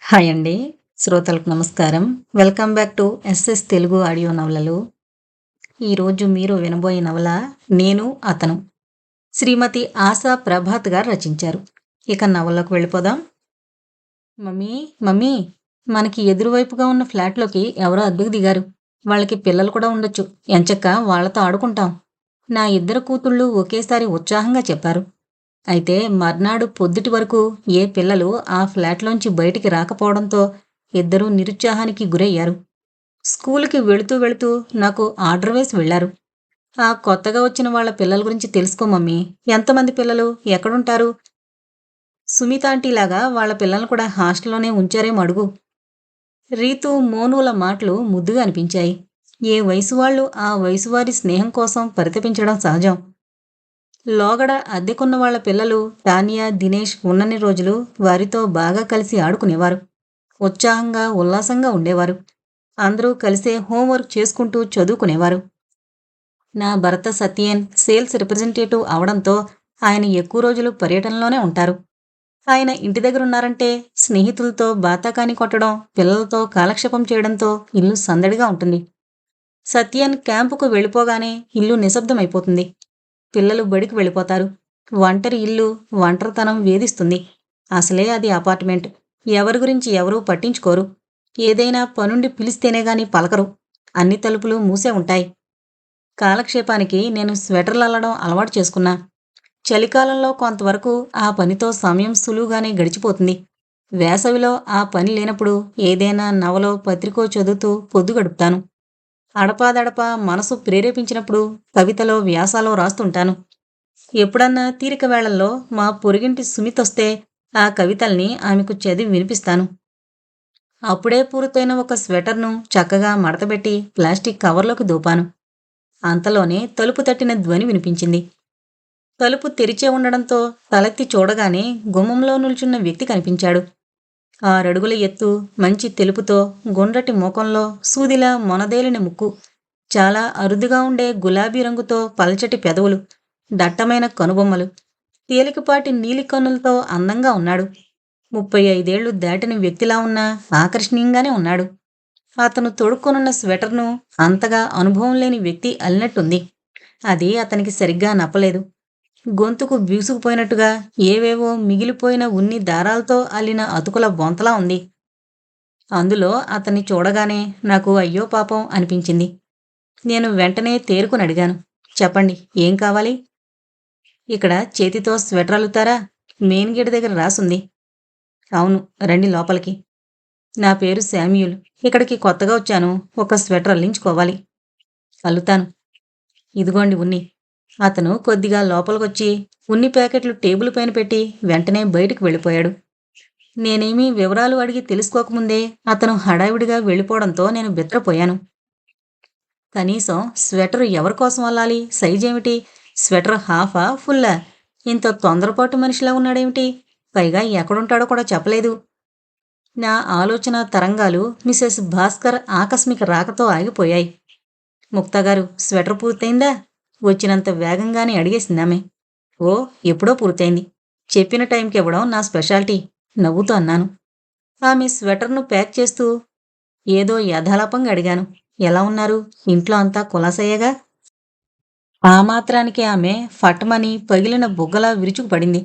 Hi అండి. శ్రోతలకు నమస్కారం. Welcome back to SS Telugu audio నవలలు. ఈరోజు మీరు వినబోయే నవల 'నేను అతను' శ్రీమతి ఆశా ప్రభాత్ గారు రచించారు. ఇక నవలలోకి వెళ్ళిపోదాం. మమ్మీ, మమ్మీ, మనకి ఎదురువైపుగా ఉన్న ఫ్లాట్‌లోకి ఎవరో అద్దెకు దిగారు. వాళ్ళకి పిల్లలు కూడా ఉండొచ్చు. ఎంచక్కా వాళ్ళతో ఆడుకుంటాం. నా ఇద్దరు కూతుళ్ళు ఒకేసారి ఉత్సాహంగా చెప్పారు. అయితే మర్నాడు పొద్దుటి వరకు ఏ పిల్లలు ఆ ఫ్లాట్‌లోంచి బయటికి రాకపోవడంతో ఇద్దరూ నిరుత్సాహానికి గురయ్యారు. స్కూలుకి వెళుతూ వెళుతూ నాకు ఆర్డర్ వేసి వెళ్లారు. ఆ కొత్తగా వచ్చిన వాళ్ళ పిల్లల గురించి తెలుసుకో మమ్మీ. ఎంతమంది పిల్లలు? ఎక్కడుంటారు? సుమిత ఆంటీలాగా వాళ్ళ పిల్లల్ని కూడా హాస్టల్‌లోనే ఉంచారేమో అడుగు. రీతు, మోనుల మాటలు ముద్దుగా అనిపించాయి. ఏ వయసు వాళ్ళు ఆ వయసు వారి స్నేహం కోసం పరితపించడం సహజం. లోగడ అద్దెకున్న వాళ్ళ పిల్లలు తానియా, దినేష్ ఉన్నన్ని రోజులు వారితో బాగా కలిసి ఆడుకునేవారు. ఉత్సాహంగా, ఉల్లాసంగా ఉండేవారు. అందరూ కలిసే హోంవర్క్ చేసుకుంటూ చదువుకునేవారు. నా భర్త సత్యేన్ సేల్స్ రిప్రజెంటేటివ్ అవడంతో ఆయన ఎక్కువ రోజులు పర్యటనలోనే ఉంటారు. ఆయన ఇంటి దగ్గరున్నారంటే స్నేహితులతో బాతాకాని కొట్టడం, పిల్లలతో కాలక్షేపం చేయడంతో ఇల్లు సందడిగా ఉంటుంది. సత్యన్ క్యాంపుకు వెళ్ళిపోగానే ఇల్లు నిశ్శబ్దమైపోతుంది. పిల్లలు బడికి వెళ్ళిపోతారు. ఒంటరి ఇల్లు, ఒంటరితనం వేధిస్తుంది. అసలే అది అపార్ట్మెంట్. ఎవరి గురించి ఎవరూ పట్టించుకోరు. ఏదైనా పనుండి పిలిస్తేనే గాని పలకరు. అన్ని తలుపులు మూసే ఉంటాయి. కాలక్షేపానికి నేను స్వెటర్లల్లడం అలవాటు చేసుకున్నా. చలికాలంలో కొంతవరకు ఆ పనితో సమయం సులువుగానే గడిచిపోతుంది. వేసవిలో ఆ పని లేనప్పుడు ఏదైనా నవలో, పత్రికో చదువుతూ పొద్దు గడుపుతాను. అడపాదడపా మనసు ప్రేరేపించినప్పుడు కవితలో, వ్యాసాలో రాస్తుంటాను. ఎప్పుడన్నా తీరిక వేళల్లో మా పొరుగింటి సుమితొస్తే ఆ కవితల్ని ఆమెకు చదివి వినిపిస్తాను. అప్పుడే పూర్తయిన ఒక స్వెటర్‌ను చక్కగా మడతబెట్టి ప్లాస్టిక్ కవర్‌లోకి దూపాను. అంతలోనే తలుపు తట్టిన ధ్వని వినిపించింది. తలుపు తెరిచే ఉండడంతో తలెత్తి చూడగానే గుమ్మంలో నిల్చున్న వ్యక్తి కనిపించాడు. 6 అడుగుల ఎత్తు, మంచి తెలుపుతో, గుండ్రటి ముఖంలో సూదిలా మొనదేలిన ముక్కు, చాలా అరుదుగా ఉండే గులాబీ రంగుతో పల్చటి పెదవులు, దట్టమైన కనుబొమ్మలు, తేలికపాటి నీలి కన్నులతో అందంగా ఉన్నాడు. 35 ఏళ్లు దాటిన వ్యక్తిలా ఉన్నా ఆకర్షణీయంగానే ఉన్నాడు. అతను తొడుక్కొనున్న స్వెటర్‌ను అంతగా అనుభవం లేని వ్యక్తి అల్లినట్టుంది. అది అతనికి సరిగ్గా నప్పలేదు. గొంతుకు బీసుకుపోయినట్టుగా ఏవేవో మిగిలిపోయిన ఉన్ని దారాలతో అల్లిన అతుకుల బొంతలా ఉంది. అందులో అతన్ని చూడగానే నాకు అయ్యో పాపం అనిపించింది. నేను వెంటనే తేరుకునడిగాను. చెప్పండి, ఏం కావాలి? ఇక్కడ చేతితో స్వెటర్ అల్లుతారా? మెయిన్ గేట్ దగ్గర రాసుంది. అవును, రండి లోపలికి. నా పేరు శామ్యూల్. ఇక్కడికి కొత్తగా వచ్చాను. ఒక స్వెటర్ అల్లించుకోవాలి. అల్లుతాను. ఇదిగోండి ఉన్ని. అతను కొద్దిగా లోపలికొచ్చి ఉన్ని ప్యాకెట్లు టేబుల్ పైన పెట్టి వెంటనే బయటికి వెళ్ళిపోయాడు. నేనేమీ వివరాలు అడిగి తెలుసుకోకముందే అతను హడావిడిగా వెళ్ళిపోవడంతో నేను బిత్రపోయాను. కనీసం స్వెటర్ ఎవరికోసం అల్లాలి? సైజేమిటి? స్వెటర్ హాఫా? ఫుల్లా? ఇంత తొందరపాటు మనిషిలా ఉన్నాడేమిటి? పైగా ఎక్కడుంటాడో కూడా చెప్పలేదు. నా ఆలోచన తరంగాలు మిసెస్ భాస్కర్ ఆకస్మిక రాకతో ఆగిపోయాయి. ముక్తాగారు, స్వెటర్ పూర్తయిందా? వచ్చినంత వేగంగానే అడిగేసిందామె. ఓ, ఎప్పుడో పూర్తయింది. చెప్పిన టైంకి ఇవ్వడం నా స్పెషాలిటీ నవ్వుతూ అన్నాను. ఆమె స్వెటర్ను ప్యాక్ చేస్తూ ఏదో యథాలాపంగా అడిగాను. ఎలా ఉన్నారు? ఇంట్లో అంతా కులాసయ్యేగా? ఆ మాత్రానికి ఆమె ఫట్మని పగిలిన బుగ్గలా విరుచుకుపడింది.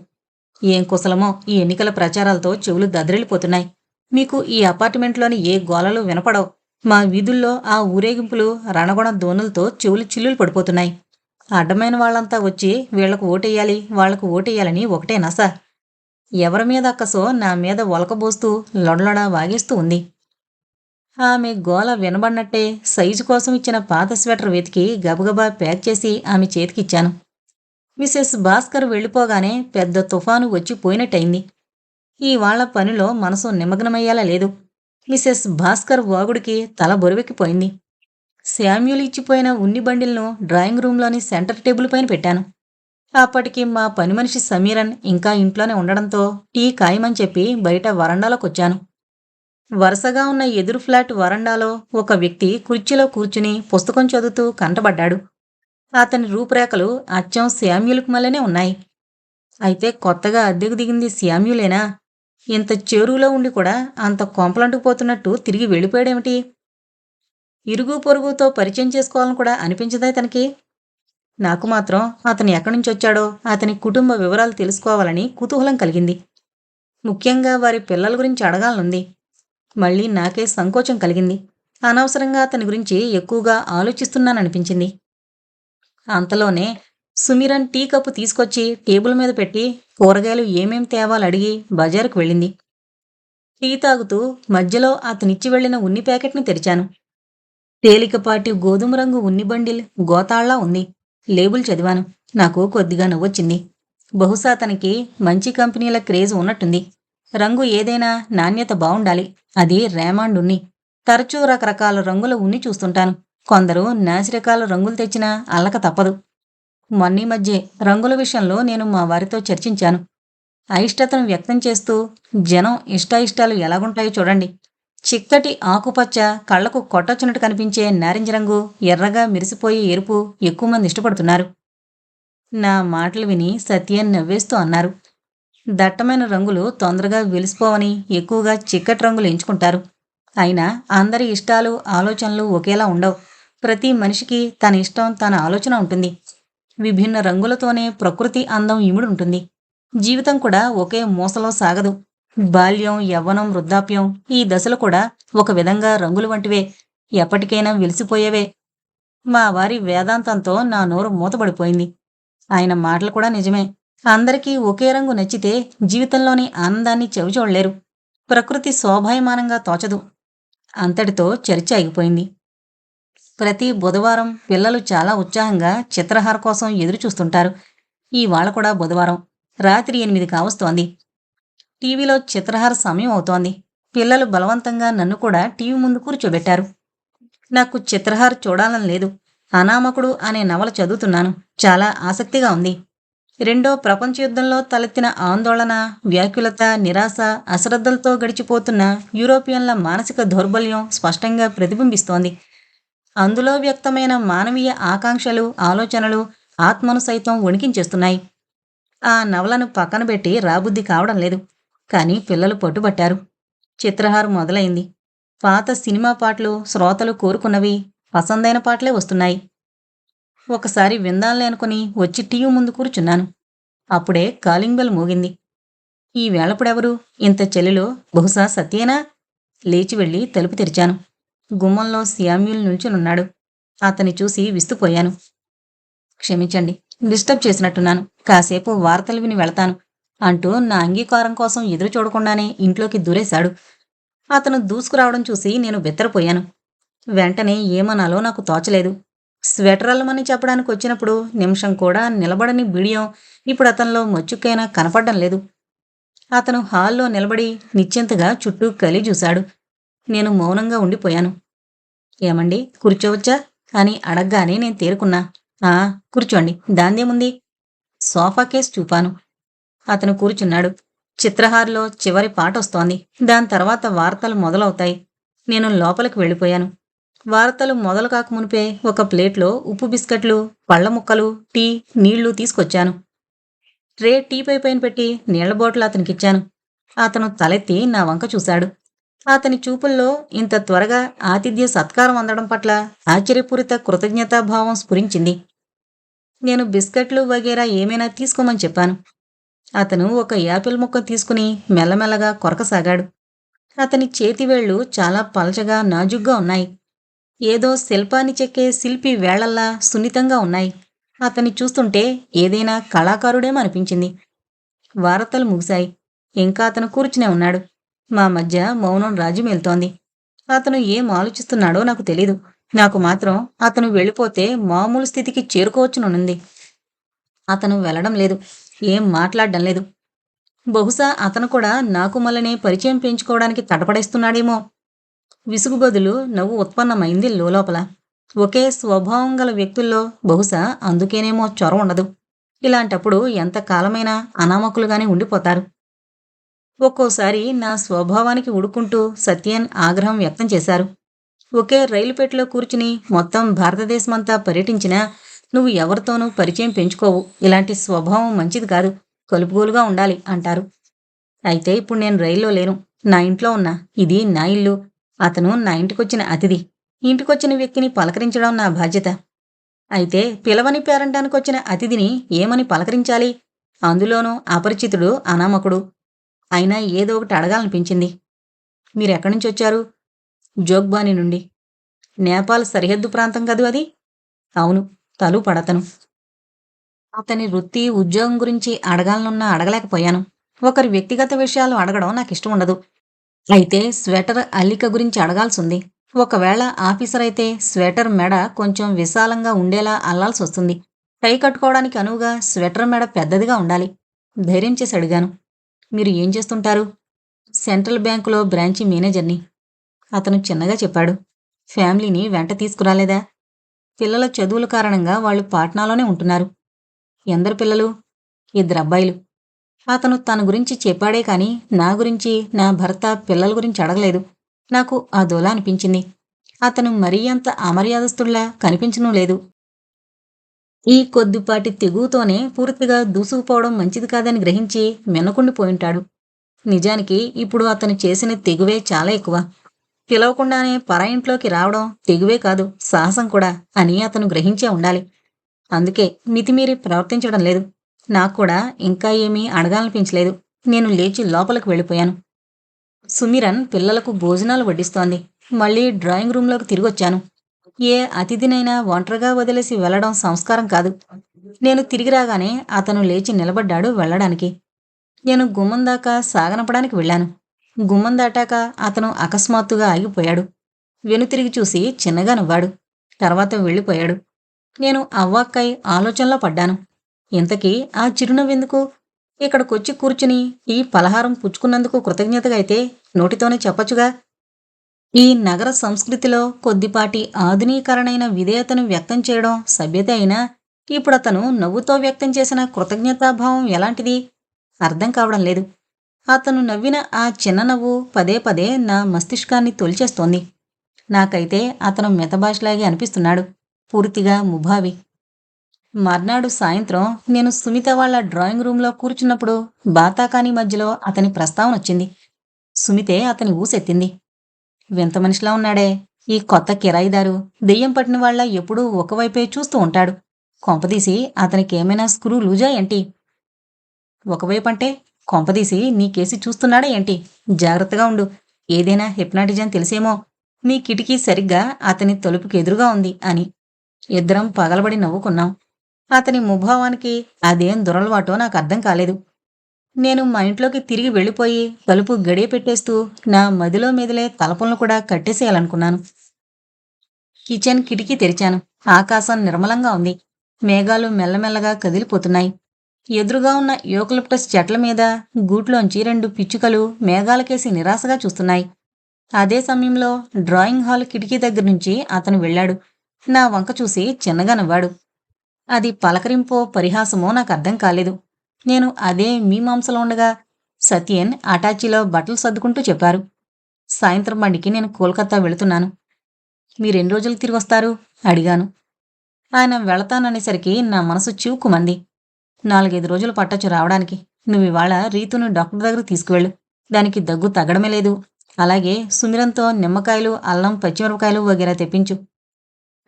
ఏం కుశలమో ఈ ఎన్నికల ప్రచారాలతో చెవులు దద్దరిల్లిపోతున్నాయి. మీకు ఈ అపార్ట్మెంట్లోని ఏ గోలలు వినపడవు. మా వీధుల్లో ఆ ఊరేగింపులు రణగొణ దోనులతో చెవులు చిల్లులు పడిపోతున్నాయి. అడ్డమైన వాళ్ళంతా వచ్చి వీళ్లకు ఓటెయ్యాలి, వాళ్లకు ఓటెయ్యాలని ఒకటే నస. ఎవరి మీద అక్కసో నా మీద ఒలకబోస్తూ లొడలొడ వాగేస్తూ ఉంది. ఆమె గోల వినబడినట్టే సైజు కోసం ఇచ్చిన పాత స్వెటర్ వెతికి గబగబా ప్యాక్ చేసి ఆమె చేతికిచ్చాను. మిసెస్ భాస్కర్ వెళ్ళిపోగానే పెద్ద తుఫాను వచ్చి పోయినట్టయింది. ఇవాళ పనిలో మనసు నిమగ్నమయ్యేలా లేదు. మిసెస్ భాస్కర్ వాగుడికి తల బొరువెక్కిపోయింది. శామ్యూల్ ఇచ్చిపోయిన ఉన్ని బండిల్ను డ్రాయింగ్ రూంలోని సెంటర్ టేబుల్ పైన పెట్టాను. అప్పటికి మా పని మనిషి సమీరన్ ఇంకా ఇంట్లోనే ఉండడంతో టీ ఖాయమని చెప్పి బయట వరండాలోకొచ్చాను. వరుసగా ఉన్న ఎదురు ఫ్లాట్ వరండాలో ఒక వ్యక్తి కుర్చీలో కూర్చుని పుస్తకం చదువుతూ కంటబడ్డాడు. అతని రూపురేఖలు అచ్చం శామ్యూల్కు మళ్ళనే ఉన్నాయి. అయితే కొత్తగా అద్దెకు దిగింది శామ్యూలేనా? ఇంత చేరువలో ఉండి కూడా అంత కొంపలంటుకుపోతున్నట్టు తిరిగి వెళ్ళిపోయాడేమిటి? ఇరుగు పొరుగుతో పరిచయం చేసుకోవాలని కూడా అనిపించదా తనకి? నాకు మాత్రం అతను ఎక్కడి నుంచొచ్చాడో, అతని కుటుంబ వివరాలు తెలుసుకోవాలని కుతూహలం కలిగింది. ముఖ్యంగా వారి పిల్లల గురించి అడగాలనుంది. మళ్ళీ నాకే సంకోచం కలిగింది. అనవసరంగా అతని గురించి ఎక్కువగా ఆలోచిస్తున్నాననిపించింది. అంతలోనే సుమిరన్ టీ కప్పు తీసుకొచ్చి టేబుల్ మీద పెట్టి కూరగాయలు ఏమేం తేవాలడిగి బజారుకు వెళ్ళింది. టీ తాగుతూ మధ్యలో అతనిచ్చి వెళ్లిన ఉన్ని ప్యాకెట్ని తెరిచాను. తేలికపాటి గోధుమ రంగు ఉన్ని బండిల్ గోతాళ్లా ఉంది. లేబుల్ చదివాను. నాకు కొద్దిగా నవ్వొచ్చింది. బహుశా తనకి మంచి కంపెనీల క్రేజ్ ఉన్నట్టుంది. రంగు ఏదైనా నాణ్యత బావుండాలి. అది రేమాండ్ ఉన్ని. తరచూ రకరకాల రంగుల ఉన్ని చూస్తుంటాను. కొందరు నాసిరకాల రంగులు తెచ్చినా అల్లక తప్పదు. మొన్నీ మధ్యే రంగుల విషయంలో నేను మా వారితో చర్చించాను. అయిష్టతను వ్యక్తం చేస్తూ, జనం ఇష్టాయిష్టాలు ఎలాగుంటాయో చూడండి. చిక్కటి ఆకుపచ్చ, కళ్లకు కొట్టొచ్చినట్టు కనిపించే నారింజ రంగు, ఎర్రగా మెరిసిపోయే ఎరుపు ఎక్కువ మంది ఇష్టపడుతున్నారు. నా మాటలు విని సత్యన్ నవ్వేస్తూ అన్నారు. దట్టమైన రంగులు తొందరగా వెలిసిపోవని ఎక్కువగా చిక్కటి రంగులు ఎంచుకుంటారు. అయినా అందరి ఇష్టాలు, ఆలోచనలు ఒకేలా ఉండవు. ప్రతి మనిషికి తన ఇష్టం, తన ఆలోచన ఉంటుంది. విభిన్న రంగులతోనే ప్రకృతి అందం ఇముడుంటుంది. జీవితం కూడా ఒకే మూసలో సాగదు. బాల్యం, యవ్వనం, వృద్ధాప్యం ఈ దశలు కూడా ఒక విధంగా రంగులు వంటివే. ఎప్పటికైనా వెలిసిపోయేవే. మా వారి వేదాంతంతో నా నోరు మూతపడిపోయింది. ఆయన మాటలు కూడా నిజమే. అందరికీ ఒకే రంగు నచ్చితే జీవితంలోని ఆనందాన్ని చెవిచూడలేరు. ప్రకృతి శోభాయమానంగా తోచదు. అంతటితో చర్చ ఆగిపోయింది. ప్రతి బుధవారం పిల్లలు చాలా ఉత్సాహంగా చిత్రహార కోసం ఎదురుచూస్తుంటారు. ఇవాళ కూడా బుధవారం. రాత్రి 8 కావస్తోంది. టీవీలో చిత్రహార సమయం అవుతోంది. పిల్లలు బలవంతంగా నన్ను కూడా టీవీ ముందు కూర్చోబెట్టారు. నాకు చిత్రహార చూడాలని లేదు. అనామకుడు అనే నవల చదువుతున్నాను. చాలా ఆసక్తిగా ఉంది. రెండో ప్రపంచ యుద్ధంలో తలెత్తిన ఆందోళన, వ్యాకులత, నిరాశ, అశ్రద్ధలతో గడిచిపోతున్న యూరోపియన్ల మానసిక దౌర్బల్యం స్పష్టంగా ప్రతిబింబిస్తోంది. అందులో వ్యక్తమైన మానవీయ ఆకాంక్షలు, ఆలోచనలు ఆత్మను సైతం వణికించేస్తున్నాయి. ఆ నవలను పక్కన పెట్టి రాబుద్ది కావడం లేదు. కానీ పిల్లలు పట్టుబట్టారు. చిత్రహారం మొదలైంది. పాత సినిమా పాటలు, శ్రోతలు కోరుకున్నవి, పసందైన పాటలే వస్తున్నాయి. ఒకసారి విందాంలే అనుకుని వచ్చి టీవీ ముందు కూర్చున్నాను. అప్పుడే కాలింగ్ బెల్ మోగింది. ఈ వేళప్పుడెవరు? ఇంత చలిలో బహుశా సత్యేనా? లేచి వెళ్ళి తలుపు తెరిచాను. గుమ్మంలో శామ్యూల్ నిల్చునున్నాడు. అతన్ని చూసి విస్తుపోయాను. క్షమించండి, డిస్టర్బ్ చేసినట్టున్నాను. కాసేపు వార్తలు విని వెళతాను అంటూ నా అంగీకారం కోసం ఎదురు చూడకుండానే ఇంట్లోకి దూరేశాడు. అతను దూసుకురావడం చూసి నేను బెత్తరపోయాను. వెంటనే ఏమనాలో నాకు తోచలేదు. స్వెటర్ అల్లమని చెప్పడానికి వచ్చినప్పుడు నిమిషం కూడా నిలబడని బిడియం ఇప్పుడు అతనిలో మచ్చుకైనా కనపడ్డం లేదు. అతను హాల్లో నిలబడి నిశ్చింతగా చుట్టూ కలి చూశాడు. నేను మౌనంగా ఉండిపోయాను. ఏమండి, కూర్చోవచ్చా అని అడగ్గానే నేను తేరుకున్నా. కూర్చోండి, దాందేముంది. Sofa case చూపాను. అతను కూర్చున్నాడు. చిత్రహార్లో చివరి పాట వస్తోంది. దాని తర్వాత వార్తలు మొదలవుతాయి. నేను లోపలికి వెళ్ళిపోయాను. వార్తలు మొదలు కాకమునిపే ఒక ప్లేట్లో ఉప్పు బిస్కెట్లు, పళ్ల ముక్కలు, టీ, నీళ్లు తీసుకొచ్చాను. ట్రే టీపై పైన పెట్టి నీళ్ల బాటిల్ అతనికిచ్చాను. అతను తలెత్తి నా వంక చూశాడు. అతని చూపుల్లో ఇంత త్వరగా ఆతిథ్య సత్కారం అందడం పట్ల ఆశ్చర్యపూరిత కృతజ్ఞతాభావం స్ఫురించింది. నేను బిస్కెట్లు వగేరా ఏమైనా తీసుకోమని చెప్పాను. అతను ఒక యాపిల్ ముక్క తీసుకుని మెల్లమెల్లగా కొరకసాగాడు. అతని చేతివేళ్లు చాలా పల్చగా, నాజుగ్గా ఉన్నాయి. ఏదో శిల్పాన్ని చెక్కే శిల్పి వేళ్లల్లా సున్నితంగా ఉన్నాయి. అతన్ని చూస్తుంటే ఏదైనా కళాకారుడేమనిపించింది. వార్తలు ముగిశాయి. ఇంకా అతను కూర్చునే ఉన్నాడు. మా మధ్య మౌనం రాజ్యమేల్తోంది. అతను ఏం ఆలోచిస్తున్నాడో నాకు తెలీదు. నాకు మాత్రం అతను వెళ్ళిపోతే మామూలు స్థితికి చేరుకోవచ్చునుంది. అతను వెళ్ళడం లేదు. ఏం మాట్లాడడం లేదు. బహుశా అతను కూడా నాకు మళ్ళనే పరిచయం పెంచుకోవడానికి తటపడేస్తున్నాడేమో. విసుగు బదులు నవ్వు ఉత్పన్నమైంది లోపల. ఒకే స్వభావం గల వ్యక్తుల్లో బహుశా అందుకేనేమో చొరవ ఉండదు. ఇలాంటప్పుడు ఎంతకాలమైనా అనామకులుగానే ఉండిపోతారు. ఒక్కోసారి నా స్వభావానికి ఉడుకుంటూ సత్యన్ ఆగ్రహం వ్యక్తం చేశారు. ఒకే రైలు పెట్టెలో కూర్చుని మొత్తం భారతదేశమంతా పర్యటించినా నువ్వు ఎవరితోనూ పరిచయం పెంచుకోవు. ఇలాంటి స్వభావం మంచిది కాదు. కలుపుగోలుగా ఉండాలి అంటారు. అయితే ఇప్పుడు నేను రైల్లో లేను. నా ఇంట్లో ఉన్నా. ఇది నా ఇల్లు. అతను నా ఇంటికొచ్చిన అతిథి. ఇంటికొచ్చిన వ్యక్తిని పలకరించడం నా బాధ్యత. అయితే పిలవని పేరంటానికొచ్చిన అతిథిని ఏమని పలకరించాలి? అందులోనూ అపరిచితుడు, అనామకుడు. అయినా ఏదో ఒకటి అడగాలనిపించింది. మీరెక్కడ్నుంచొచ్చారు? జోగ్బాని నుండి. నేపాల్ సరిహద్దు ప్రాంతం కదూ అది? అవును. తలూపడతను. అతని వృత్తి, ఉద్యోగం గురించి అడగాలనున్నా అడగలేకపోయాను. ఒకరి వ్యక్తిగత విషయాలు అడగడం నాకిష్టముండదు. అయితే స్వెటర్ అల్లిక గురించి అడగాల్సుంది. ఒకవేళ ఆఫీసరైతే స్వెటర్ మెడ కొంచెం విశాలంగా ఉండేలా అల్లాల్సొస్తుంది. టై కట్టుకోవడానికి అనువుగా స్వెటర్ మెడ పెద్దదిగా ఉండాలి. ధైర్యం చేసి అడిగాను. మీరు ఏం చేస్తుంటారు? సెంట్రల్ బ్యాంకులో బ్రాంచి మేనేజర్ని. అతను చిన్నగా చెప్పాడు. ఫ్యామిలీని వెంట తీసుకురాలేదా? పిల్లల చదువుల కారణంగా వాళ్ళు పాట్నాలోనే ఉంటున్నారు. ఎందరు పిల్లలు? ఇద్దరబ్బాయిలు. అతను తన గురించి చెప్పాడే కాని నా గురించి, నా భర్త, పిల్లల గురించి అడగలేదు. నాకు అదోలా అనిపించింది. అతను మరీ అంత అమర్యాదస్తుల్లా కనిపించనూ లేదు. ఈ కొద్దిపాటి తెగువతోనే పూర్తిగా దూసుకుపోవడం మంచిది కాదని గ్రహించి మిన్నకుండిపోయుంటాడు. నిజానికి ఇప్పుడు అతను చేసిన తెగువే చాలా ఎక్కువ. పిలవకుండానే పరాయింట్లోకి రావడం తెగువే కాదు, సాహసం కూడా అని అతను గ్రహించే ఉండాలి. అందుకే మితిమీరి ప్రవర్తించడం లేదు. నాక్కూడా ఇంకా ఏమీ అడగాలనిపించలేదు. నేను లేచి లోపలికి వెళ్ళిపోయాను. సుమిరన్ పిల్లలకు భోజనాలు వడ్డిస్తోంది. మళ్ళీ డ్రాయింగ్ రూంలోకి తిరిగొచ్చాను. ఏ అతిథినైనా ఒంటరిగా వదిలేసి వెళ్లడం సంస్కారం కాదు. నేను తిరిగి రాగానే అతను లేచి నిలబడ్డాడు వెళ్ళడానికి. నేను గుమ్మం దాకా సాగనంపడానికి వెళ్ళాను. గుమ్మం దాటాక అతను అకస్మాత్తుగా ఆగిపోయాడు. వెనుతిరిగి చూసి చిన్నగా నవ్వాడు. తర్వాత వెళ్ళిపోయాడు. నేను అవ్వాక్కై ఆలోచనలో పడ్డాను. ఇంతకీ ఆ చిరునవ్వెందుకు? ఇక్కడికొచ్చి కూర్చుని ఈ పలహారం పుచ్చుకున్నందుకు కృతజ్ఞతగా అయితే నోటితోనే చెప్పచ్చుగా. ఈ నగర సంస్కృతిలో కొద్దిపాటి ఆధునీకరణైన విధేయతను వ్యక్తం చేయడం సభ్యత అయినా ఇప్పుడతను నవ్వుతో వ్యక్తం చేసిన కృతజ్ఞతాభావం ఎలాంటిది? అర్థం కావడం లేదు. అతను నవ్విన ఆ చిన్న నవ్వు పదే పదే నా మస్తిష్కాన్ని తొలిచేస్తోంది. నాకైతే అతను మితభాషలాగే అనిపిస్తున్నాడు. పూర్తిగా ముభావి. మర్నాడు సాయంత్రం నేను సుమిత వాళ్ళ డ్రాయింగ్ రూంలో కూర్చున్నప్పుడు బాతాకానీ మధ్యలో అతని ప్రస్తావనొచ్చింది. సుమితే అతని ఊసెత్తింది. వింత మనిషిలా ఉన్నాడే, ఈ కొత్త కిరాయిదారు దెయ్యం పట్టిన వాళ్ళ ఎప్పుడూ ఒకవైపే చూస్తూ ఉంటాడు. కొంపదీసి అతనికేమైనా స్క్రూ లూజా ఏంటి? ఒకవైపంటే కొంపదీసి నీకేసి చూస్తున్నాడా ఏంటి? జాగ్రత్తగా ఉండు. ఏదైనా హిప్నాటిజం తెలిసేమో. మీ కిటికీ సరిగ్గా అతని తలుపుకి ఎదురుగా ఉంది అని. ఇద్దరం పగలబడి నవ్వుకున్నాం. అతని ముభావానికి అదేం దురలవాటో నాకర్థం కాలేదు. నేను మా ఇంట్లోకి తిరిగి వెళ్ళిపోయి తలుపు గడియ పెట్టేస్తూ నా మదిలో మెదిలే తలపులను కూడా కట్టేసేయాలనుకున్నాను. కిచెన్ కిటికీ తెరిచాను. ఆకాశం నిర్మలంగా ఉంది. మేఘాలు మెల్లమెల్లగా కదిలిపోతున్నాయి. ఎదురుగా ఉన్న యూకలిప్టస్ చెట్ల మీద గూట్లోంచి 2 పిచ్చుకలు మేఘాలకేసి నిరాశగా చూస్తున్నాయి. అదే సమయంలో డ్రాయింగ్ హాల్ కిటికీ దగ్గర్నుంచి అతను వెళ్ళాడు. నా వంక చూసి చిన్నగా నవ్వాడు. అది పలకరింపో పరిహాసమో నాకర్థం కాలేదు. నేను అదే మీమాంసలో ఉండగా సత్యన్ అటాచీలో బట్టలు సర్దుకుంటూ చెప్పారు. సాయంత్రం బండికి నేను కోల్కతా వెళుతున్నాను. మీరెన్ని రోజులు తిరిగొస్తారు? అడిగాను. ఆయన వెళతాననేసరికి నా మనసు చివుక్కుమంది. 4-5 రోజులు పట్టొచ్చు రావడానికి. నువ్వివాళ రీతును డాక్టర్ దగ్గరకు తీసుకువెళ్ళు. దానికి దగ్గు తగ్గడమే లేదు. అలాగే సుమిరంతో నిమ్మకాయలు, అల్లం, పచ్చిమిరపకాయలు వగైరా తెప్పించు.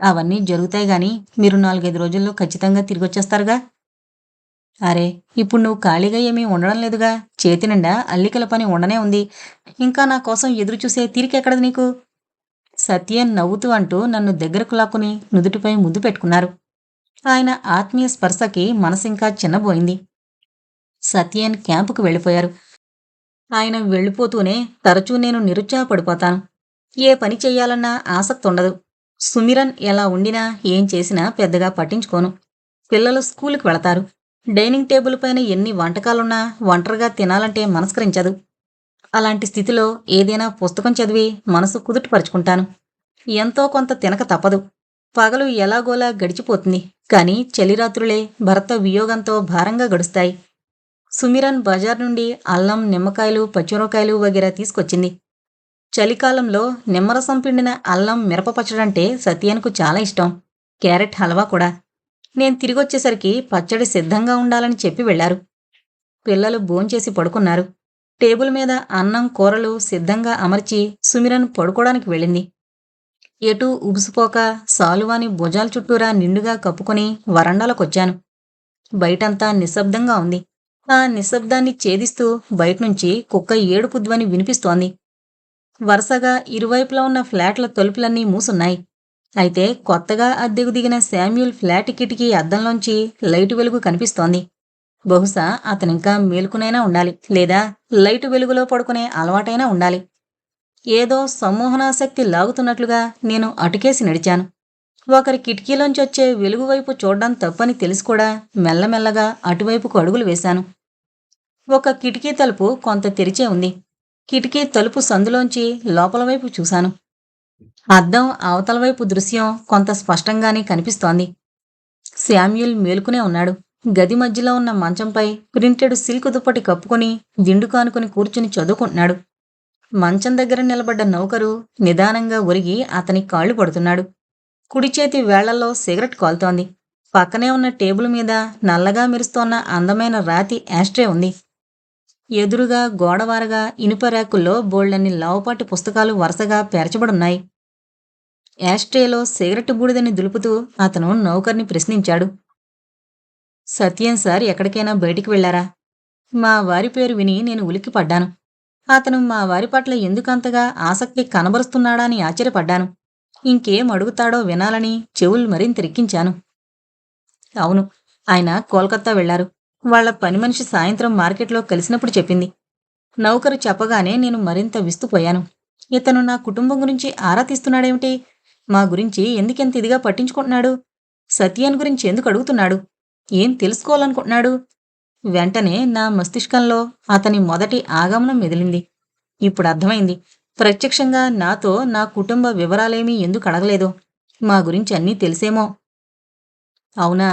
అవన్నీ జరుగుతాయి గాని మీరు 4-5 రోజుల్లో ఖచ్చితంగా తిరిగొచ్చేస్తారుగా? అరే, ఇప్పుడు నువ్వు ఖాళీగా ఏమీ ఉండడం లేదుగా. చేతినిండా అల్లికల పని ఉండనే ఉంది. ఇంకా నా కోసం ఎదురుచూసే తీరికెక్కడది నీకు? సత్యన్ నవ్వుతూ అంటూ నన్ను దగ్గరకు లాక్కుని నుదుటిపై ముద్దు పెట్టుకున్నారు. ఆయన ఆత్మీయ స్పర్శకి మనసింకా చిన్నబోయింది. సత్యన్ క్యాంపుకు వెళ్ళిపోయారు. ఆయన వెళ్ళిపోతూనే తరచూ నేను నిరుత్సాహపడిపోతాను. ఏ పని చెయ్యాలన్నా ఆసక్తుండదు. సుమిరన్ ఎలా ఉండినా ఏం చేసినా పెద్దగా పట్టించుకోను. పిల్లలు స్కూలుకి వెళతారు. డైనింగ్ టేబుల్ పైన ఎన్ని వంటకాలున్నా ఒంటరిగా తినాలంటే మనస్కరించదు. అలాంటి స్థితిలో ఏదైనా పుస్తకం చదివి మనసు కుదుటపరుచుకుంటాను. ఎంతో కొంత తినక తప్పదు. పగలు ఎలాగోలా గడిచిపోతుంది. కాని చలిరాత్రులే భర్త వియోగంతో భారంగా గడుస్తాయి. సుమిరన్ బజార్ నుండి అల్లం, నిమ్మకాయలు, పచ్చిమిరపకాయలు వగైరా తీసుకొచ్చింది. చలికాలంలో నిమ్మరసం పిండిన అల్లం మిరప పచ్చడంటే సత్యన్కు చాలా ఇష్టం. క్యారెట్ హల్వా కూడా. నేను తిరిగొచ్చేసరికి పచ్చడి సిద్ధంగా ఉండాలని చెప్పి వెళ్లారు. పిల్లలు భోంచేసి పడుకున్నారు. టేబుల్ మీద అన్నం కూరలు సిద్ధంగా అమర్చి సుమిరన్ పడుకోవడానికి వెళ్ళింది. ఎటూ ఉబుసుపోక సాలువాని భుజాల చుట్టూరా నిండుగా కప్పుకొని వరండాలోకొచ్చాను. బయటంతా నిశ్శబ్దంగా ఉంది. ఆ నిశ్శబ్దాన్ని ఛేదిస్తూ బయట్నుంచి కుక్క ఏడుపు ధ్వని వినిపిస్తోంది. వరుసగా ఇరువైపులా ఉన్న ఫ్లాట్ల తలుపులన్నీ మూసున్నాయి. అయితే కొత్తగా అద్దెకు దిగిన శామ్యూల్ ఫ్లాట్ కిటికీ అద్దంలోంచి లైటు వెలుగు కనిపిస్తోంది. బహుశా అతనింకా మేలుకునైనా ఉండాలి, లేదా లైటు వెలుగులో పడుకునే అలవాటైనా ఉండాలి. ఏదో సమ్మోహనాసక్తి లాగుతున్నట్లుగా నేను అటుకేసి నడిచాను. ఒకరి కిటికీలోంచొచ్చే వెలుగువైపు చూడ్డం తప్పని తెలిసి కూడా మెల్లమెల్లగా అటువైపుకు అడుగులు వేశాను. ఒక కిటికీ తలుపు కొంత తెరిచే ఉంది. కిటికీ తలుపు సందులోంచి లోపల వైపు చూశాను. అద్దం అవతల వైపు దృశ్యం కొంత స్పష్టంగానే కనిపిస్తోంది. శామ్యూల్ మేలుకునే ఉన్నాడు. గది మధ్యలో ఉన్న మంచంపై ప్రింటెడ్ సిల్క్ దుప్పటి కప్పుకొని దిండు కానుకొని కూర్చుని చదువుకుంటున్నాడు. మంచం దగ్గర నిలబడ్డ నౌకరు నిదానంగా ఒరిగి అతని కాళ్ళు పడుతున్నాడు. కుడిచేతి వేళ్లల్లో సిగరెట్ కాలుతోంది. పక్కనే ఉన్న టేబుల్ మీద నల్లగా మెరుస్తోన్న అందమైన రాతి యాస్ట్రే ఉంది. ఎదురుగా గోడవారగా ఇనుప ర్యాకుల్లో బోల్డన్ని లావుపాటి పుస్తకాలు వరుసగా పేర్చబడున్నాయి. యాస్ట్రేలో సిగరెట్ బూడిదని దులుపుతూ అతను నౌకర్ని ప్రశ్నించాడు. సత్యం సార్ ఎక్కడికైనా బయటికి వెళ్లారా? మా వారి పేరు విని నేను ఉలిక్కిపడ్డాను. అతను మా వారి పట్ల ఎందుకంతగా ఆసక్తి కనబరుస్తున్నాడా అని ఆశ్చర్యపడ్డాను. ఇంకేం అడుగుతాడో వినాలని చెవులు మరింత రెక్కించాను. అవును, ఆయన కోల్కతా వెళ్లారు. వాళ్ల పని మనిషి సాయంత్రం మార్కెట్లో కలిసినప్పుడు చెప్పింది. నౌకరు చెప్పగానే నేను మరింత విస్తుపోయాను. ఇతను నా కుటుంబం గురించి ఆరా తీస్తున్నాడేమిటి? మా గురించి ఎందుకెంత ఇదిగా పట్టించుకుంటున్నాడు? సత్యాన్ గురించి ఎందుకు అడుగుతున్నాడు? ఏం తెలుసుకోవాలనుకుంటున్నాడు? వెంటనే నా మస్తిష్కంలో అతని మొదటి ఆగమనం మెదిలింది. ఇప్పుడు అర్థమైంది. ప్రత్యక్షంగా నాతో నా కుటుంబ వివరాలేమీ ఎందుకు అడగలేదో. మా గురించి అన్నీ తెలిసేమో. అవునా?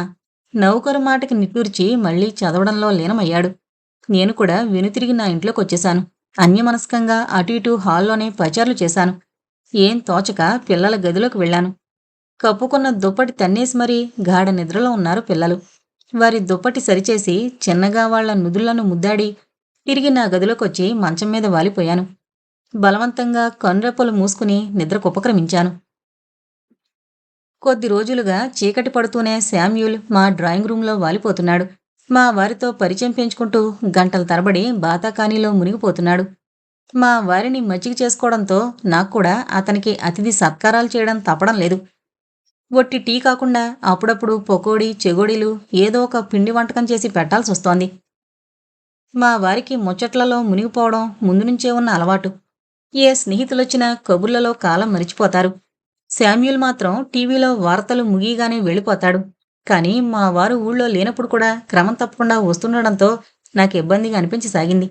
నౌకరు మాటకి నిట్టూర్చి మళ్లీ చదవడంలో లీనమయ్యాడు. నేను కూడా వెనుతిరిగి నా ఇంట్లోకొచ్చేశాను. అన్యమనస్కంగా అటు ఇటు హాల్లోనే పచార్లు చేశాను. ఏం తోచక పిల్లల గదిలోకి వెళ్లాను. కప్పుకున్న దుప్పటి తన్నేసి మరీ గాఢ నిద్రలో ఉన్నారు పిల్లలు. వారి దుప్పటి సరిచేసి చిన్నగా వాళ్ల నుదుళ్లను ముద్దాడి తిరిగి నా గదిలోకొచ్చి మంచం మీద వాలిపోయాను. బలవంతంగా కనురెప్పలు మూసుకుని నిద్రకుపక్రమించాను. కొద్ది రోజులుగా చీకటి పడుతూనే శామ్యూల్ మా డ్రాయింగ్ రూంలో వాలిపోతున్నాడు. మా వారితో పరిచయం పెంచుకుంటూ గంటల తరబడి బాతాకానీలో మునిగిపోతున్నాడు. మా వారిని మచ్చిక చేసుకోవడంతో నాక్కూడా అతనికి అతిథి సత్కారాలు చేయడం తప్పడం లేదు. ఒట్టి టీ కాకుండా అప్పుడప్పుడు పకోడీ చెగోడీలు ఏదో ఒక పిండి వంటకం చేసి పెట్టాల్సొస్తోంది. మా వారికి ముచ్చట్లలో మునిగిపోవడం ముందునుంచే ఉన్న అలవాటు. ఏ స్నేహితులొచ్చినా కబుర్లలో కాలం మరిచిపోతారు. శామ్యూల్ మాత్రం టీవీలో వార్తలు ముగియగానే వెళ్ళిపోతాడు. కాని మా వారు ఊళ్ళో లేనప్పుడు కూడా క్రమం తప్పకుండా వస్తుండడంతో నాకు ఇబ్బందిగా అనిపించసాగింది.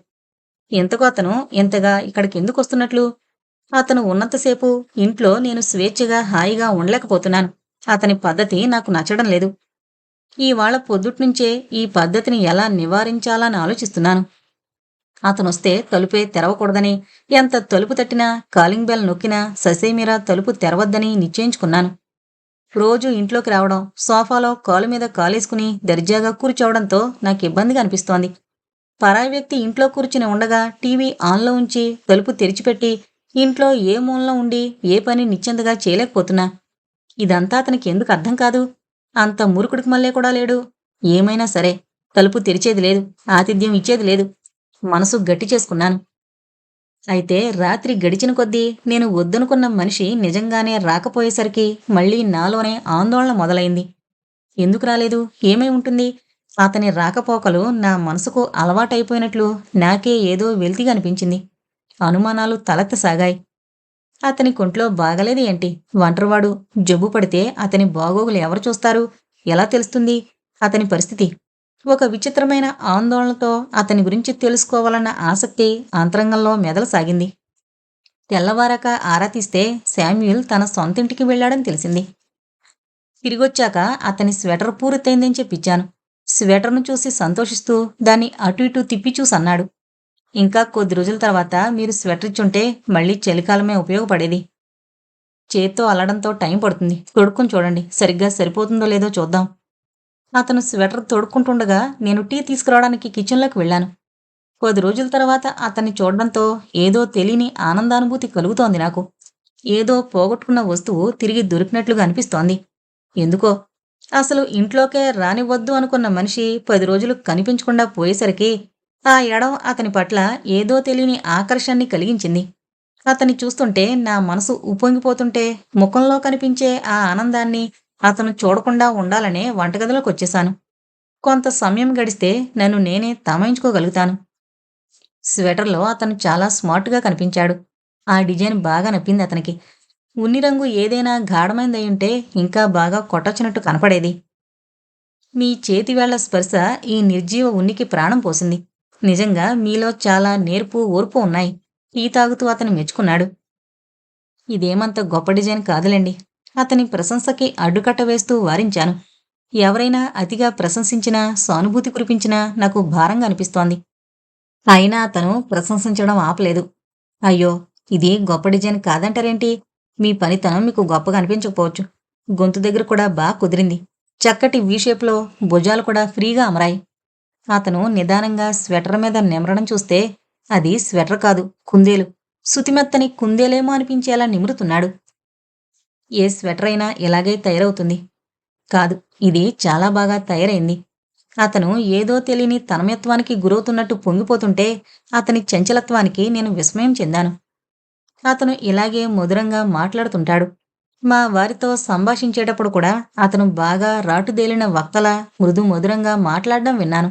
ఎంతకో అతను ఇంతగా ఇక్కడికెందుకొస్తున్నట్లు? అతను ఉన్నంతసేపు ఇంట్లో నేను స్వేచ్ఛగా హాయిగా ఉండలేకపోతున్నాను. అతని పద్ధతి నాకు నచ్చడం లేదు. ఇవాళ పొద్దుట్నుంచే ఈ పద్ధతిని ఎలా నివారించాలని ఆలోచిస్తున్నాను. అతనొస్తే తలుపే తెరవకూడదని, ఎంత తలుపు తట్టినా కాలింగ్ బెల్ నొక్కినా ససేమిరా తలుపు తెరవద్దని నిశ్చయించుకున్నాను. రోజూ ఇంట్లోకి రావడం, సోఫాలో కాలు మీద కాలేసుకుని దర్జాగా కూర్చోవడంతో నాకిబ్బందిగా అనిపిస్తోంది. పరాయి వ్యక్తి ఇంట్లో కూర్చుని ఉండగా టీవీ ఆన్లో ఉంచి తలుపు తెరిచిపెట్టి ఇంట్లో ఏ మూలలో ఉండి ఏ పని నిశ్చింతగా చేయలేకపోతున్నా. ఇదంతా అతనికి ఎందుకు అర్థం కాదు? అంత మూర్ఖుడికి మళ్ళీ కూడా లేడు. ఏమైనా సరే తలుపు తెరిచేది లేదు, ఆతిథ్యం ఇచ్చేది లేదు. మనసు గట్టి చేసుకున్నాను. అయితే రాత్రి గడిచిన కొద్దీ నేను వద్దనుకున్న మనిషి నిజంగానే రాకపోయేసరికి మళ్లీ నాలోనే ఆందోళన మొదలైంది. ఎందుకు రాలేదు? ఏమై ఉంటుంది? అతని రాకపోకలు నా మనసుకు అలవాటైపోయినట్లు నాకే ఏదో వెలితిగా అనిపించింది. అనుమానాలు తలెత్తసాగాయి. అతని కొంట్లో బాగలేదు ఏంటి? ఒంటరివాడు. జబ్బు పడితే అతని బాగోగులు ఎవరు చూస్తారు? ఎలా తెలుస్తుంది అతని పరిస్థితి? ఒక విచిత్రమైన ఆందోళనతో అతని గురించి తెలుసుకోవాలన్న ఆసక్తి అంతరంగంలో మెదలసాగింది. తెల్లవారాక ఆరా తీస్తే శామ్యూల్ తన సొంతింటికి వెళ్లాడని తెలిసింది. తిరిగొచ్చాక అతని స్వెటర్ పూర్తయిందని చెప్పిచ్చాను. స్వెటర్ను చూసి సంతోషిస్తూ దాన్ని అటు ఇటు తిప్పి చూసన్నాడు. ఇంకా కొద్ది రోజుల తర్వాత మీరు స్వెటర్ ఇచ్చుంటే మళ్లీ చలికాలమే ఉపయోగపడేది. చేత్తో అల్లడంతో టైం పడుతుంది. తొడుక్కుని చూడండి, సరిగ్గా సరిపోతుందో లేదో చూద్దాం. అతను స్వెటర్ తొడుక్కుంటుండగా నేను టీ తీసుకురావడానికి కిచెన్లోకి వెళ్లాను. 10 రోజుల తర్వాత అతన్ని చూడడంతో ఏదో తెలియని ఆనందానుభూతి కలుగుతోంది నాకు. ఏదో పోగొట్టుకున్న వస్తువు తిరిగి దొరికినట్లుగా అనిపిస్తోంది. ఎందుకో అసలు ఇంట్లోకే రానివ్వద్దు అనుకున్న మనిషి 10 రోజులు కనిపించకుండా పోయేసరికి ఆ ఎడం అతని పట్ల ఏదో తెలియని ఆకర్షణని కలిగించింది. అతన్ని చూస్తుంటే నా మనసు ఉప్పొంగిపోతుంటే ముఖంలో కనిపించే ఆ ఆనందాన్ని అతను చూడకుండా ఉండాలనే వంటగదిలోకొచ్చేశాను. కొంత సమయం గడిస్తే నన్ను నేనే తమాయించుకోగలుగుతాను. స్వెటర్‌లో అతను చాలా స్మార్ట్‌గా కనిపించాడు. ఆ డిజైన్ బాగా నప్పింది అతనికి. ఉన్ని రంగు ఏదైనా గాఢమైందయ్యుంటే ఇంకా బాగా కొట్టొచ్చినట్టు కనపడేది. మీ చేతివేళ్ల స్పర్శ ఈ నిర్జీవ ఉనికి ప్రాణం పోసింది. నిజంగా మీలో చాలా నేర్పు, ఓర్పు ఉన్నాయి. టీ తాగుతూ అతను మెచ్చుకున్నాడు. ఇదేమంత గొప్ప డిజైన్ కాదులెండి. అతని ప్రశంసకి అడ్డుకట్ట వేస్తూ వారించాను. ఎవరైనా అతిగా ప్రశంసించినా, సానుభూతి కురిపించినా నాకు భారంగా అనిపిస్తోంది. అయినా అతను ప్రశంసించడం ఆపలేదు. అయ్యో! ఇది గొప్ప డిజైన్ కాదంటారేంటి? మీ పనితనం మీకు గొప్పగా అనిపించకపోవచ్చు. గొంతు దగ్గర కూడా కుదిరింది. చక్కటి వి షేప్‌లో భుజాలు కూడా ఫ్రీగా అమరాయి. అతను నిదానంగా స్వెటర్ మీద నిమరడం చూస్తే అది స్వెటర్ కాదు, కుందేలు. సుతిమెత్తని కుందేలేమో అనిపించేలా నిమురుతున్నాడు. ఏ స్వెటర్ అయినా ఇలాగే తయారవుతుంది. కాదు, ఇది చాలా బాగా తయారైంది. అతను ఏదో తెలియని తన్మయత్వానికి గురవుతున్నట్టు పొంగిపోతుంటే అతని చంచలత్వానికి నేను విస్మయం చెందాను. అతను ఇలాగే మధురంగా మాట్లాడుతుంటాడు. మా వారితో సంభాషించేటప్పుడు కూడా అతను బాగా రాటుదేలిన వక్తలా మృదు మధురంగా మాట్లాడడం విన్నాను.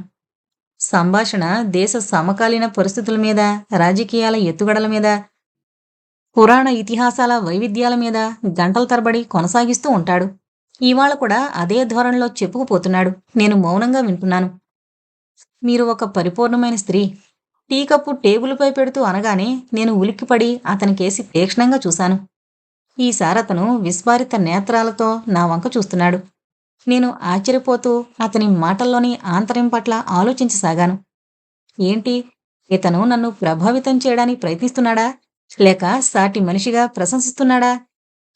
సంభాషణ దేశ సమకాలీన పరిస్థితుల మీద, రాజకీయాల ఎత్తుగడల మీద, పురాణ ఇతిహాసాల వైవిధ్యాల మీద గంటల తరబడి కొనసాగిస్తూ ఉంటాడు. ఇవాళ కూడా అదే ధోరణిలో చెప్పుకుపోతున్నాడు. నేను మౌనంగా వింటున్నాను. మీరు ఒక పరిపూర్ణమైన స్త్రీ. టీ కప్పు టేబులుపై పెడుతూ అనగానే నేను ఉలిక్కిపడి అతనికేసి తీక్షణంగా చూశాను. ఈసారతను విస్ఫారిత నేత్రాలతో నా వంక చూస్తున్నాడు. నేను ఆశ్చర్యపోతూ అతని మాటల్లోని ఆంతర్యం పట్ల ఆలోచించసాగాను. ఏంటి, ఇతను నన్ను ప్రభావితం చేయడానికి ప్రయత్నిస్తున్నాడా? లేక సాటి మనిషిగా ప్రశంసిస్తున్నాడా?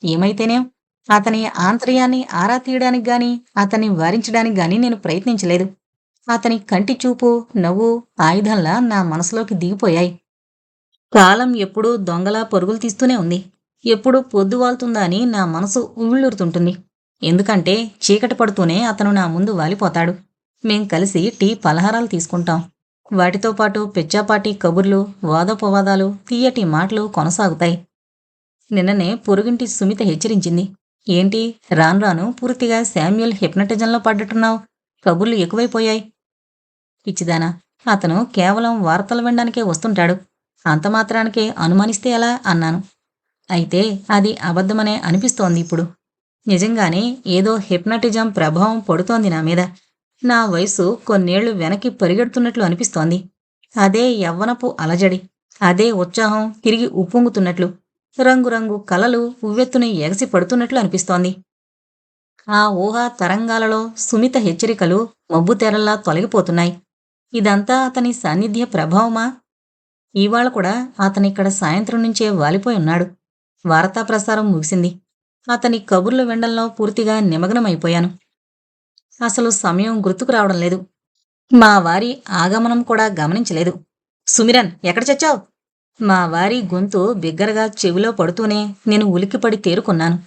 ఏమైతేనేం అతని ఆంతర్యాన్ని ఆరా తీయడానికి గాని, అతన్ని వారించడానికి గాని నేను ప్రయత్నించలేదు. అతని కంటి చూపు, నవ్వు ఆయుధంలా నా మనసులోకి దిగిపోయాయి. కాలం ఎప్పుడూ దొంగలా పరుగులు తీస్తూనే ఉంది. ఎప్పుడు పొద్దువాలుతుందా అని నా మనసు ఉవ్విళ్ళూరుతుంటుంది. ఎందుకంటే చీకటి పడుతూనే అతను నా ముందు వాలిపోతాడు. మేం కలిసి టీ, పలహారాలు తీసుకుంటాం. వాటితో పాటు పిచ్చాపాటి కబుర్లు, వాదోపవాదాలు, తీయటి మాటలు కొనసాగుతాయి. నిన్ననే పొరుగింటి సుమిత హెచ్చరించింది. ఏంటి, రాను రాను పూర్తిగా శామ్యూల్ హిప్నటిజంలో పడ్డట్టున్నావు. కబుర్లు ఎక్కువైపోయాయి. పిచ్చిదానా, అతను కేవలం వార్తలు వినడానికే వస్తుంటాడు. అంతమాత్రానికే అనుమానిస్తే ఎలా అన్నాను. అయితే అది అబద్ధమనే అనిపిస్తోంది ఇప్పుడు. నిజంగానే ఏదో హిప్నటిజం ప్రభావం పడుతోంది నా మీద. నా వయసు కొన్నేళ్లు వెనక్కి పరిగెడుతున్నట్లు అనిపిస్తోంది. అదే యవ్వనపు అలజడి, అదే ఉత్సాహం తిరిగి ఉప్పొంగుతున్నట్లు, రంగురంగు కలలు ఉవ్వెత్తున ఎగసి పడుతున్నట్లు అనిపిస్తోంది. ఆ ఊహా తరంగాలలో సుమిత హెచ్చరికలు మబ్బుతెరల్లా తొలగిపోతున్నాయి. ఇదంతా అతని సాన్నిధ్య ప్రభావమా? ఇవాళ కూడా అతనిక్కడ సాయంత్రం నుంచే వాలిపోయి ఉన్నాడు. వార్తా ప్రసారం ముగిసింది. అతని కబుర్లు వినడంలో పూర్తిగా నిమగ్నమైపోయాను. అసలు సమయం గుర్తుకు రావడం లేదు. మా వారి ఆగమనం కూడా గమనించలేదు. సుమిరన్, ఎక్కడ చచ్చావు? మా వారి గొంతు బిగ్గరగా చెవిలో పడుతూనే నేను ఉలిక్కిపడి తేరుకున్నాను.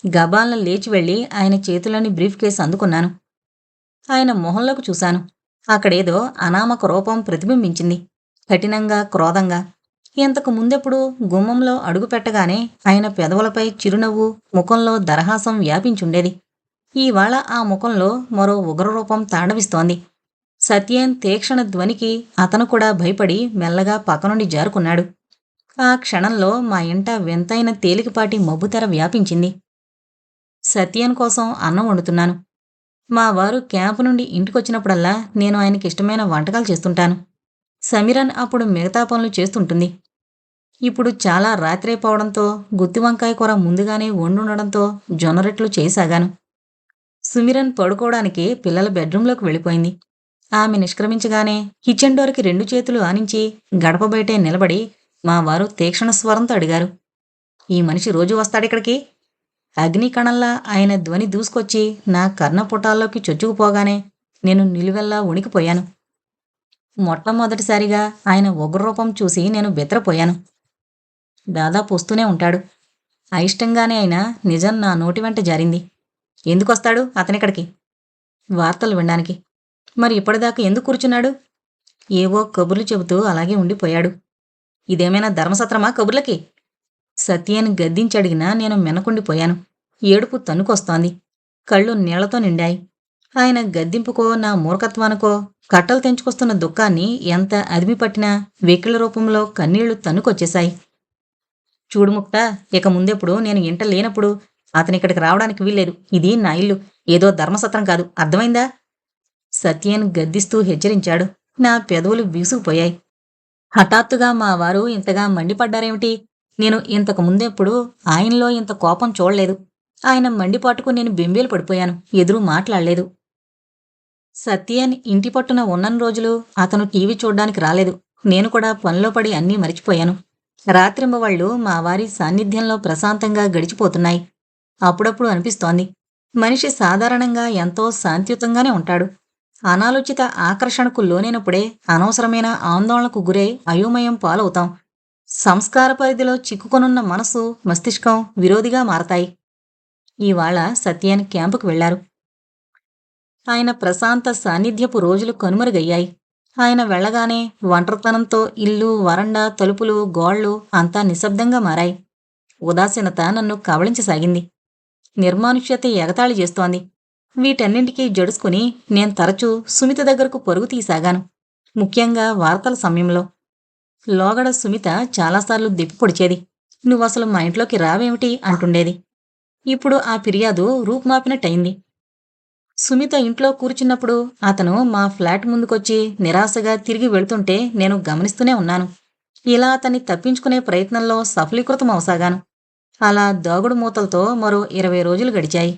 గబాల్న లేచి వెళ్లి ఆయన చేతిలోని బ్రీఫ్ కేసు అందుకున్నాను. ఆయన మొహంలోకి చూశాను. అక్కడేదో అనామక రూపం ప్రతిబింబించింది, కఠినంగా, క్రోధంగా. ఇంతకు ముందెప్పుడు గుమ్మంలో అడుగుపెట్టగానే ఆయన పెదవులపై చిరునవ్వు, ముఖంలో దరహాసం వ్యాపించుండేది. ఈవాళ ఆ ముఖంలో మరో ఉగ్రరూపం తాండవిస్తోంది. సత్యేన్ తీక్షణ ధ్వనికి అతను కూడా భయపడి మెల్లగా పక్కనుండి జారుకున్నాడు. ఆ క్షణంలో మా ఇంట వింతైన తేలికపాటి మబ్బుతెర వ్యాపించింది. సత్యేన్ కోసం అన్నం వండుతున్నాను. మా వారు క్యాంపు నుండి ఇంటికొచ్చినప్పుడల్లా నేను ఆయనకిష్టమైన వంటకాలు చేస్తుంటాను. సమీరన్ అప్పుడు మిగతా పనులు చేస్తుంటుంది. ఇప్పుడు చాలా రాత్రైపోవడంతో గుత్తివంకాయ కూర ముందుగానే వండుండడంతో జొన్నరొట్లు చేయసాగాను. సుమిరన్ పడుకోవడానికి పిల్లల బెడ్రూంలోకి వెళ్ళిపోయింది. ఆమె నిష్క్రమించగానే కిచెన్ డోర్కి 2 చేతులు ఆనించి గడప బయటే నిలబడి మా వారు తీక్షణ స్వరంతో అడిగారు. ఈ మనిషి రోజూ వస్తాడిక్కడికి? అగ్నికణంలా ఆయన ధ్వని దూసుకొచ్చి నా కర్ణపుటాల్లోకి చొచ్చుకుపోగానే నేను నిలువెల్లా వణికిపోయాను. మొట్టమొదటిసారిగా ఆయన ఉగ్రరూపం చూసి నేను బెత్తరపోయాను. దాదాపు వస్తూనే ఉంటాడు. అయిష్టంగానే అయినా నిజం నా నోటి వెంట జారింది. ఎందుకొస్తాడు అతనిక్కడికి? వార్తలు వినడానికి. మరి ఇప్పటిదాకా ఎందుకు కూర్చున్నాడు? ఏవో కబుర్లు చెబుతూ అలాగే ఉండిపోయాడు. ఇదేమైనా ధర్మసత్రమా కబుర్లకి? సత్యాన్ని గద్దించడిగినా నేను మినకుండిపోయాను. ఏడుపు తన్నుకొస్తోంది. కళ్ళు నీళ్లతో నిండాయి. ఆయన గద్దింపుకో నా మూర్ఖత్వానికో కట్టలు తెంచుకొస్తున్న దుఃఖాన్ని ఎంత అదిమిపట్టినా వెకిళ్ల రూపంలో కన్నీళ్లు తన్నుకొచ్చేశాయి. చూడు ముక్తా, ఇక ముందెప్పుడు నేను ఇంట లేనప్పుడు అతనిక్కడికి రావడానికి వీల్లేదు. ఇది నా ఇల్లు, ఏదో ధర్మసత్రం కాదు, అర్థమైందా? సత్యన్ గద్దిస్తూ హెచ్చరించాడు. నా పెదవులు బిగుసుకుపోయాయి. హఠాత్తుగా మా వారు ఇంతగా మండిపడ్డారేమిటి? నేను ఇంతకు ముందెప్పుడు ఆయనలో ఇంత కోపం చూడలేదు. ఆయన మండిపాటుకు నేను బెంబేలు పడిపోయాను. ఎదురు మాట్లాడలేదు. సత్యన్ ఇంటి పట్టున ఉన్నన్ని రోజులు అతను టీవీ చూడ్డానికి రాలేదు. నేను కూడా పనిలో పడి అన్నీ మరిచిపోయాను. రాత్రింబవళ్ళు మా వారి సాన్నిధ్యంలో ప్రశాంతంగా గడిచిపోతున్నాయి. అప్పుడప్పుడు అనిపిస్తోంది, మనిషి సాధారణంగా ఎంతో శాంతియుతంగానే ఉంటాడు. అనాలోచిత ఆకర్షణకు లోనైనప్పుడే అనవసరమైన ఆందోళనకు గురై అయోమయం పాలవుతాం. సంస్కార పరిధిలో చిక్కుకొనున్న మనసు, మస్తిష్కం విరోధిగా మారతాయి. ఇవాళ సత్యాన్ క్యాంపుకు వెళ్లారు. ఆయన ప్రశాంత సాన్నిధ్యపు రోజులు కనుమరుగయ్యాయి. ఆయన వెళ్లగానే ఒంటరితనంతో ఇల్లు, వరండా, తలుపులు, గోళ్లు అంతా నిశ్శబ్దంగా మారాయి. ఉదాసీనత నన్ను కబళించసాగింది. నిర్మానుష్యత ఎగతాళి చేస్తోంది. వీటన్నింటికీ జడుసుకుని నేను తరచూ సుమిత దగ్గరకు పరుగు తీసాగాను. ముఖ్యంగా వార్తల సమయంలో. లోగడ సుమిత చాలాసార్లు దెప్పిపొడిచేది. నువ్వసలు మా ఇంట్లోకి రావేమిటి అంటుండేది. ఇప్పుడు ఆ ఫిర్యాదు రూపుమాపినట్టయింది. సుమిత ఇంట్లో కూర్చున్నప్పుడు అతను మా ఫ్లాట్ ముందుకొచ్చి నిరాశగా తిరిగి వెళుతుంటే నేను గమనిస్తూనే ఉన్నాను. ఇలా అతన్ని తప్పించుకునే ప్రయత్నంలో సఫలీకృతమవసాగాను. అలా దాగుడు మూతలతో మరో 20 రోజులు గడిచాయి.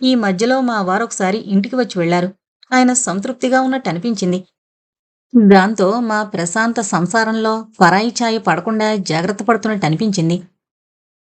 ఈ మధ్యలో మా వారొకసారి ఇంటికి వచ్చి వెళ్లారు. ఆయన సంతృప్తిగా ఉన్నట్టు అనిపించింది. దాంతో మా ప్రశాంత సంసారంలో పరాయి ఛాయ పడకుండా జాగ్రత్త పడుతున్నట్టు అనిపించింది.